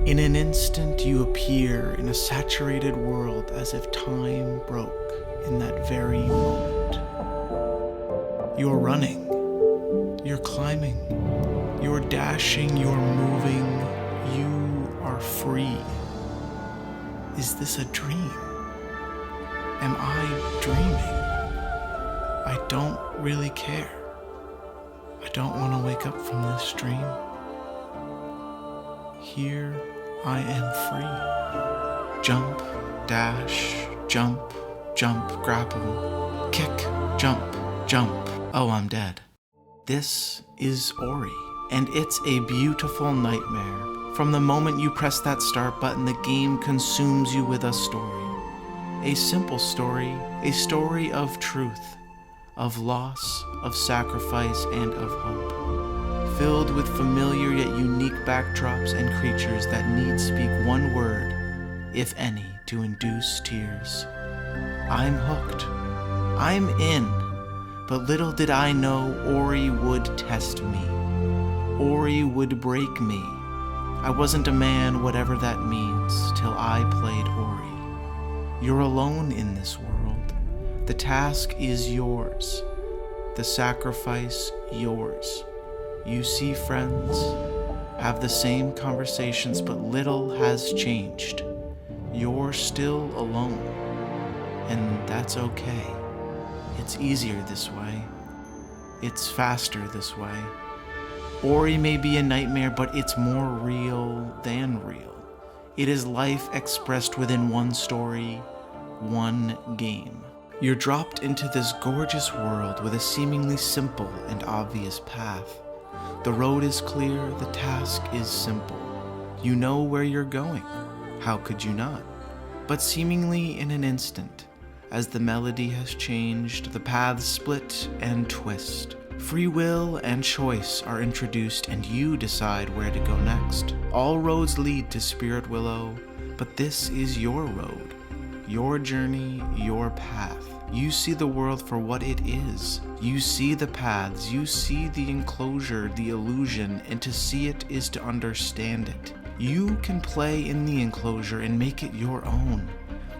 In an instant, you appear in a saturated world as if time broke in that very moment. You're running, you're climbing, you're dashing, you're moving, you are free. Is this a dream? Am I dreaming? I don't really care. I don't want to wake up from this dream. Here I am free. Jump, dash, jump, jump, grapple, kick, jump, jump. Oh, I'm dead. This is Ori, and it's a beautiful nightmare. From the moment you press that start button, the game consumes you with a story. A simple story, a story of truth, of loss, of sacrifice, and of hope. Filled with familiar yet unique backdrops and creatures that need speak one word, if any, to induce tears. I'm hooked. I'm in. But little did I know Ori would test me. Ori would break me. I wasn't a man, whatever that means, till I played Ori. You're alone in this world. The task is yours. The sacrifice yours. You see friends, have the same conversations, but little has changed. You're still alone, and that's okay. It's easier this way. It's faster this way. Ori may be a nightmare, but it's more real than real. It is life expressed within one story, one game. You're dropped into this gorgeous world with a seemingly simple and obvious path. The road is clear, the task is simple. You know where you're going. How could you not? But seemingly in an instant, as the melody has changed, the paths split and twist. Free will and choice are introduced, and you decide where to go next. All roads lead to Spirit Willow, but this is your road, your journey, your path. You see the world for what it is. You see the paths, you see the enclosure, the illusion, and to see it is to understand it. You can play in the enclosure and make it your own.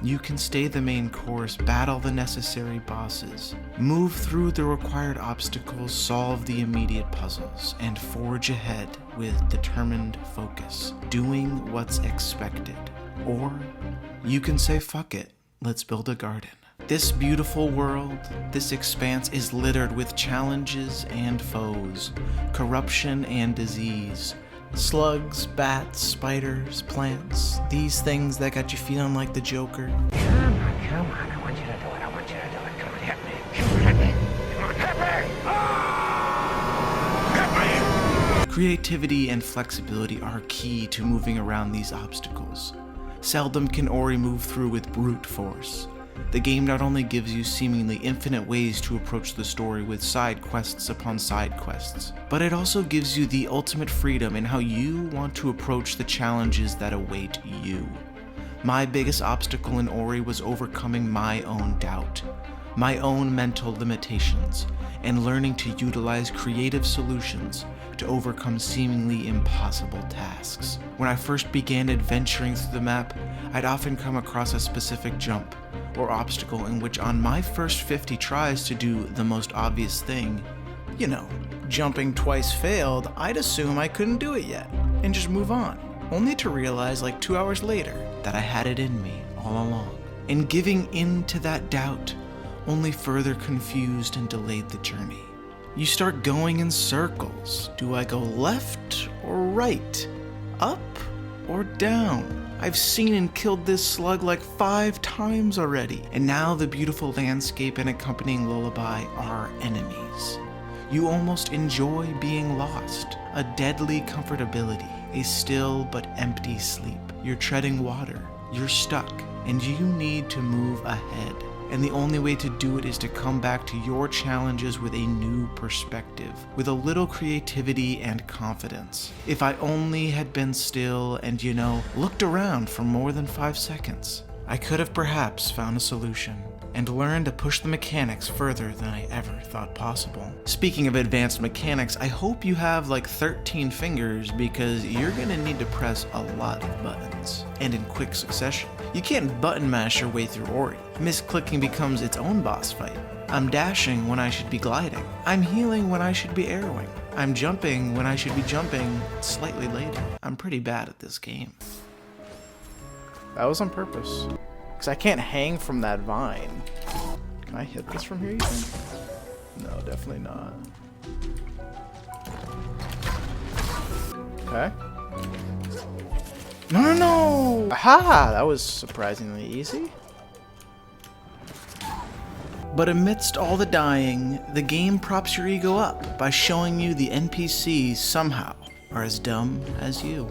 You can stay the main course, battle the necessary bosses, move through the required obstacles, solve the immediate puzzles, and forge ahead with determined focus, doing what's expected. Or you can say, fuck it, let's build a garden. This beautiful world, this expanse is littered with challenges and foes, corruption and disease, slugs, bats, spiders, plants, these things that got you feeling like the Joker. Come on, I want you to do it, I want you to do it. Come on, hit me, come on, hit me, come on, hit me! Ah! Hit me! Creativity and flexibility are key to moving around these obstacles. Seldom can Ori move through with brute force. The game not only gives you seemingly infinite ways to approach the story with side quests upon side quests, but it also gives you the ultimate freedom in how you want to approach the challenges that await you. My biggest obstacle in Ori was overcoming my own doubt, my own mental limitations, and learning to utilize creative solutions to overcome seemingly impossible tasks. When I first began adventuring through the map, I'd often come across a specific jump or obstacle in which on my first 50 tries to do the most obvious thing, jumping twice failed, I'd assume I couldn't do it yet and just move on, only to realize like 2 hours later that I had it in me all along. And giving in to that doubt only further confused and delayed the journey. You start going in circles. Do I go left or right? Up or down? I've seen and killed this slug like 5 times already, and now the beautiful landscape and accompanying lullaby are enemies. You almost enjoy being lost, a deadly comfortability, a still but empty sleep. You're treading water, you're stuck, and you need to move ahead. And the only way to do it is to come back to your challenges with a new perspective, with a little creativity and confidence. If I only had been still and, looked around for more than 5 seconds, I could have perhaps found a solution and learned to push the mechanics further than I ever thought possible. Speaking of advanced mechanics, I hope you have like 13 fingers because you're gonna need to press a lot of buttons, and in quick succession. You can't button mash your way through Ori. Misclicking becomes its own boss fight. I'm dashing when I should be gliding. I'm healing when I should be arrowing. I'm jumping when I should be jumping slightly later. I'm pretty bad at this game. That was on purpose. Because I can't hang from that vine. Can I hit this from here, you think? No, definitely not. Okay. No, no, no! Aha! That was surprisingly easy. But amidst all the dying, the game props your ego up by showing you the NPCs somehow are as dumb as you.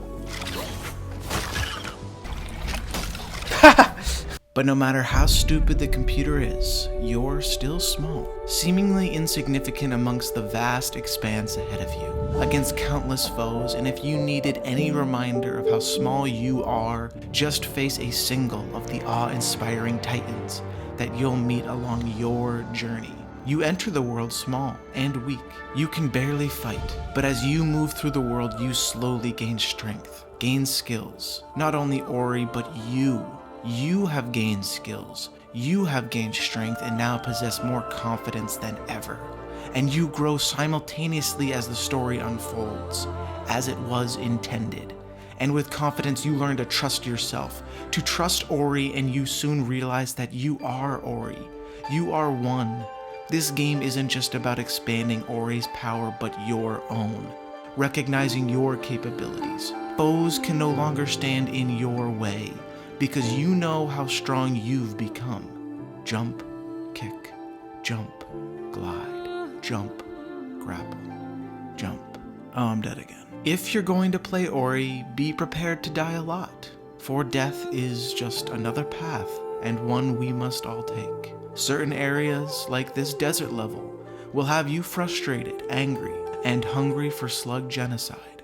But no matter how stupid the computer is, you're still small, seemingly insignificant amongst the vast expanse ahead of you, against countless foes, and if you needed any reminder of how small you are, just face a single of the awe-inspiring titans that you'll meet along your journey. You enter the world small and weak. You can barely fight, but as you move through the world, you slowly gain strength, gain skills. Not only Ori, but you have gained skills, you have gained strength and now possess more confidence than ever. And you grow simultaneously as the story unfolds, as it was intended. And with confidence you learn to trust yourself, to trust Ori, and you soon realize that you are Ori. You are one. This game isn't just about expanding Ori's power, but your own. Recognizing your capabilities. Foes can no longer stand in your way, because you know how strong you've become. Jump, kick, jump, glide, jump, grapple, jump. Oh, I'm dead again. If you're going to play Ori, be prepared to die a lot, for death is just another path, and one we must all take. Certain areas, like this desert level, will have you frustrated, angry, and hungry for slug genocide.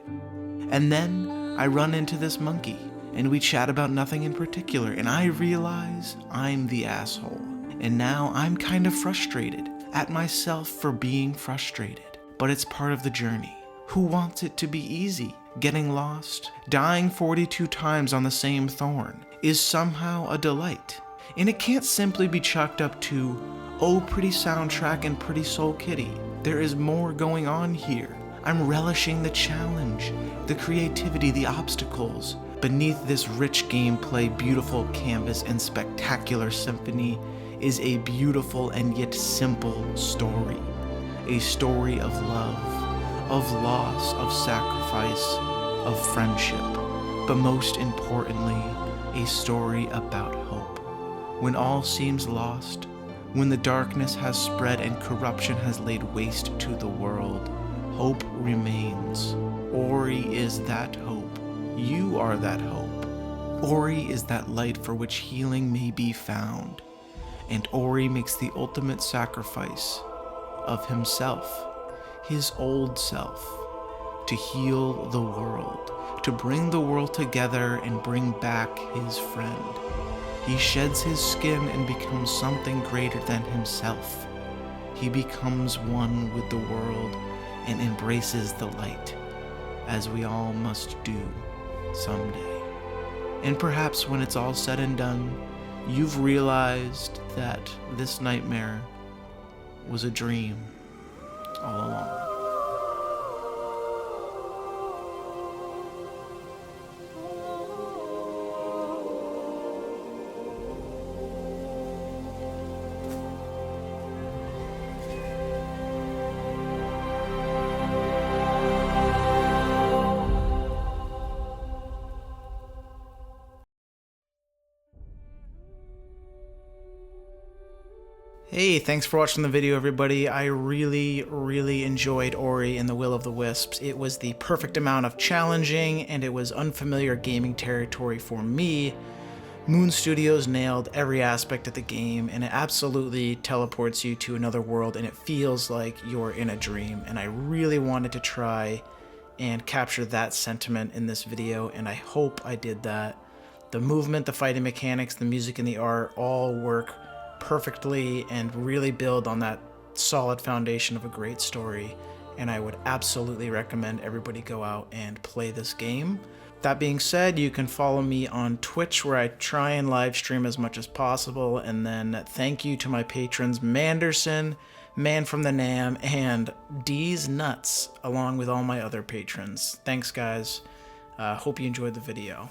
And then I run into this monkey, and we chat about nothing in particular, and I realize I'm the asshole. And now I'm kind of frustrated at myself for being frustrated. But it's part of the journey. Who wants it to be easy? Getting lost, dying 42 times on the same thorn, is somehow a delight. And it can't simply be chalked up to, oh, pretty soundtrack and pretty Soul Kitty. There is more going on here. I'm relishing the challenge, the creativity, the obstacles. Beneath this rich gameplay, beautiful canvas, and spectacular symphony is a beautiful and yet simple story. A story of love, of loss, of sacrifice, of friendship, but most importantly, a story about hope. When all seems lost, when the darkness has spread and corruption has laid waste to the world, hope remains. Ori is that hope. You are that hope. Ori is that light for which healing may be found. And Ori makes the ultimate sacrifice of himself, his old self, to heal the world, to bring the world together and bring back his friend. He sheds his skin and becomes something greater than himself. He becomes one with the world and embraces the light, as we all must do someday. And perhaps when it's all said and done, you've realized that this nightmare was a dream all along. Hey, thanks for watching the video, everybody. I really enjoyed Ori and the Will of the Wisps. It was the perfect amount of challenging, and it was unfamiliar gaming territory for me. Moon Studios nailed every aspect of the game, and it absolutely teleports you to another world, and it feels like you're in a dream. And I really wanted to try and capture that sentiment in this video, and I hope I did that. The movement, the fighting mechanics, the music, and the art all work perfectly and really build on that solid foundation of a great story. And I would absolutely recommend everybody go out and play this game. That being said, you can follow me on Twitch, where I try and live stream as much as possible. And then thank you to my patrons, Manderson, Man from the Nam, and D's Nuts, along with all my other patrons. Thanks, guys. Hope you enjoyed the video.